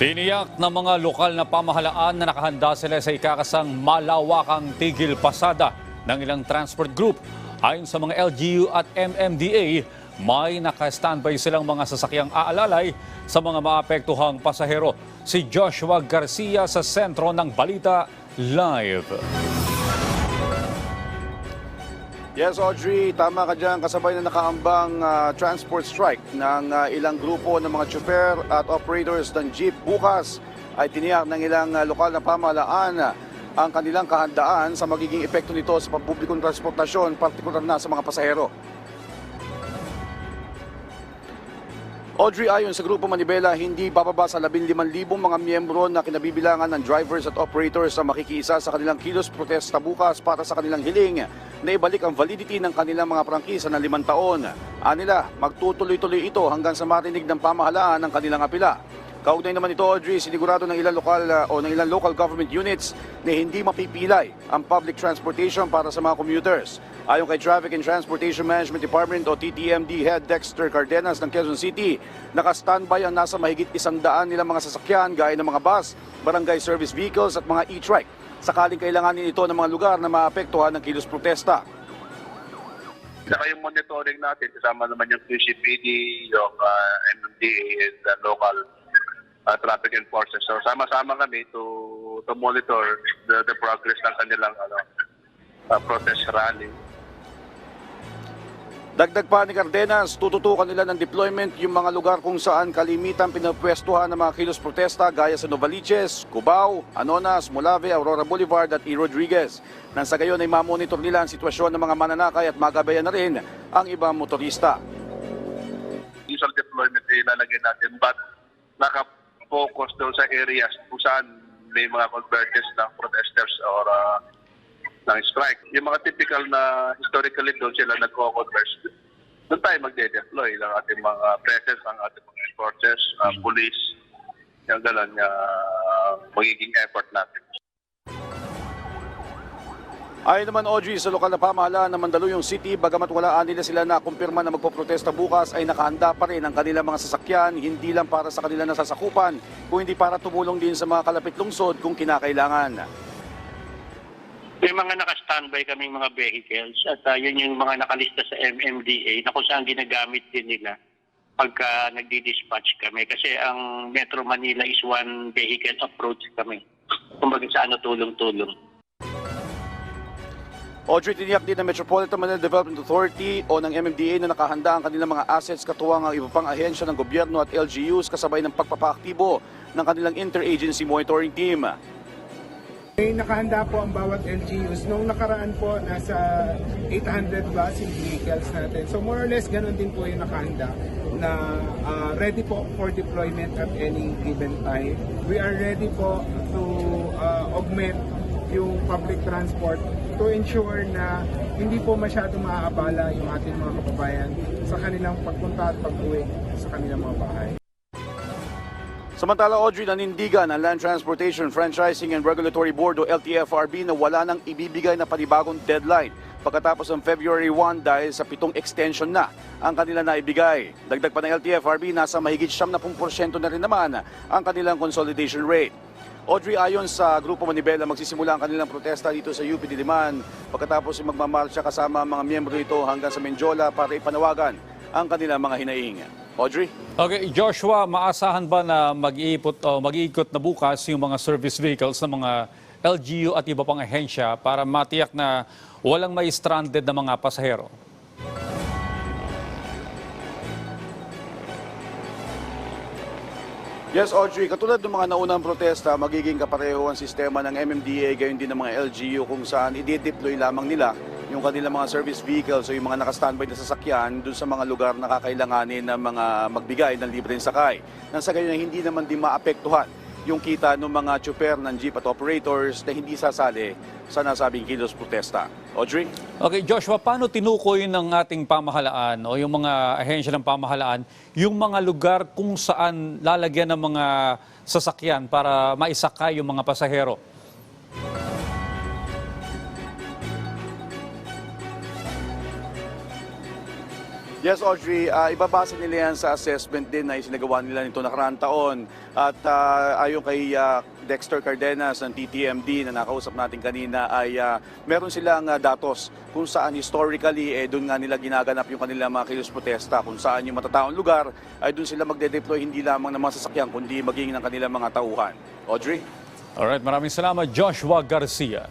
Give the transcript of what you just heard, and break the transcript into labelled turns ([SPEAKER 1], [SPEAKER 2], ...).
[SPEAKER 1] Tiniyak ng mga lokal na pamahalaan na nakahanda sila sa ikakasang malawakang tigil pasada ng ilang transport group. Ayon sa mga LGU at MMDA, may naka-standby silang mga sasakyang aalalay sa mga maapektuhang pasahero. Si Joshua Garcia sa sentro ng Balita Live.
[SPEAKER 2] Yes, Audrey, tama ka dyan. Kasabay na nakaambang transport strike ng ilang grupo ng mga chauffeur at operators ng jeep. Bukas ay tiniyak ng ilang lokal na pamahalaan ang kanilang kahandaan sa magiging epekto nito sa pampublikong transportasyon, partikular na sa mga pasahero. Audrey, ayon sa Grupo Manibela, hindi bababa sa 15,000 mga miyembro na kinabibilangan ng drivers at operators na makikiisa sa kanilang kilos protesta bukas para sa kanilang hiling na ibalik ang validity ng kanilang mga prangkisa ng 5 taon. Anila, magtutuloy-tuloy ito hanggang sa marinig ng pamahalaan ng kanilang apela. Kaugnay naman ito, Audrey, sinigurado ng ilang local government units na hindi mapipilay ang public transportation para sa mga commuters. Ayon kay Traffic and Transportation Management Department o TTMD Head Dexter Cardenas ng Quezon City, naka-standby ang nasa mahigit 100 nilang mga sasakyan gaya ng mga bus, barangay service vehicles at mga e-trike. Sakaling kailanganin ito ng mga lugar na maapektuhan ng kilos protesta.
[SPEAKER 3] Saka yung monitoring natin, kasama naman yung QCPD, yung MMDA and the local traffic enforcers. So sama-sama kami to monitor the progress ng kanilang protest rally.
[SPEAKER 2] Dagdag pa ni Cardenas, tututukan nila ng deployment yung mga lugar kung saan kalimitan pinapwestuhan ng mga kilos protesta gaya sa Novaliches, Cubao, Anonas, Molave, Aurora Boulevard at E. Rodriguez. Nang sa gayon ay mamonitor nila ang sitwasyon ng mga mananakay at magabayan na rin ang ibang motorista.
[SPEAKER 3] Usual deployment ay ilalagay natin but naka-focus doon sa areas kung saan may mga convergence ng protesters or ng strike. Yung mga typical na historically doon sila nagko-converse. Doon tayo magde-deploy ng ating mga presence, ang ating mga forces, police, yung gano'n magiging effort natin.
[SPEAKER 2] Ayon naman, Audrey, sa lokal na pamahalaan ng Mandaluyong City, bagamat walaan nila sila na kumpirma na magpoprotesta bukas, ay nakahanda pa rin ang kanilang mga sasakyan, hindi lang para sa kanilang nasasakupan, kung hindi para tumulong din sa mga kalapit lungsod kung kinakailangan.
[SPEAKER 4] May mga naka-standby kaming mga vehicles at yun yung mga nakalista sa MMDA na kung saan ginagamit din nila pagka nagdi-dispatch kami. Kasi ang Metro Manila is one vehicle approach kami. Kumbaga sa tulong-tulong.
[SPEAKER 2] Audrey, tiniyak din ng Metropolitan Manila Development Authority o ng MMDA na nakahanda ang kanilang mga assets katuwang ang iba pang ahensya ng gobyerno at LGUs kasabay ng pagpapaaktibo ng kanilang interagency monitoring team.
[SPEAKER 5] May nakahanda po ang bawat LGUs. Noong nakaraan po, nasa 800 plus yung vehicles natin. So more or less, ganun din po yung nakahanda na ready po for deployment at any given time. We are ready po to augment yung public transport to ensure na hindi po masyadong maaabala yung ating mga kababayan sa kanilang pagpunta at pag-uwi sa kanilang mga bahay.
[SPEAKER 2] Samantala, Audrey, nanindigan ang Land Transportation Franchising and Regulatory Board o LTFRB na wala nang ibibigay na panibagong deadline pagkatapos ng February 1 dahil sa 7 extension na ang kanila naibigay. Dagdag pa ng LTFRB, nasa mahigit 70% na rin naman ang kanilang consolidation rate. Audrey, ayon sa Grupo Manibela, magsisimula ang kanilang protesta dito sa UP Diliman pagkatapos magmamarsya kasama ang mga miyembro nito hanggang sa Menjola para ipanawagan ang kanilang mga hinaing. Audrey?
[SPEAKER 1] Okay, Joshua, maasahan ba na mag-iikot na bukas yung mga service vehicles ng mga LGU at iba pang ahensya para matiyak na walang may stranded na mga pasahero?
[SPEAKER 2] Yes, Audrey, katulad ng mga naunang protesta, magiging kapareho ang sistema ng MMDA gayon din ng mga LGU kung saan i-deploy lamang nila yung kanilang mga service vehicles o yung mga naka-standby na sasakyan dun sa mga lugar na kakailanganin ng mga magbigay ng libreng sakay. Nang sa gayon hindi naman din maapektuhan yung kita ng mga chopper ng jeep at operators na hindi sasali sa nasabing kilos protesta. Audrey?
[SPEAKER 1] Okay, Joshua, paano tinukoy ng ating pamahalaan o yung mga ahensya ng pamahalaan yung mga lugar kung saan lalagyan ng mga sasakyan para maisakay yung mga pasahero?
[SPEAKER 2] Yes, Audrey, ibabase nila yan sa assessment din na isinagawa nila nito nakaraang taon. At ayon kay Dexter Cardenas ng TTMD na nakausap natin kanina ay meron silang datos kung saan historically doon nga nila ginaganap yung kanilang mga kilos protesta. Kung saan yung matataong lugar ay doon sila magde-deploy hindi lamang ng mga sasakyan kundi maging ng kanilang mga tauhan. Audrey?
[SPEAKER 1] Alright, maraming salamat Joshua Garcia.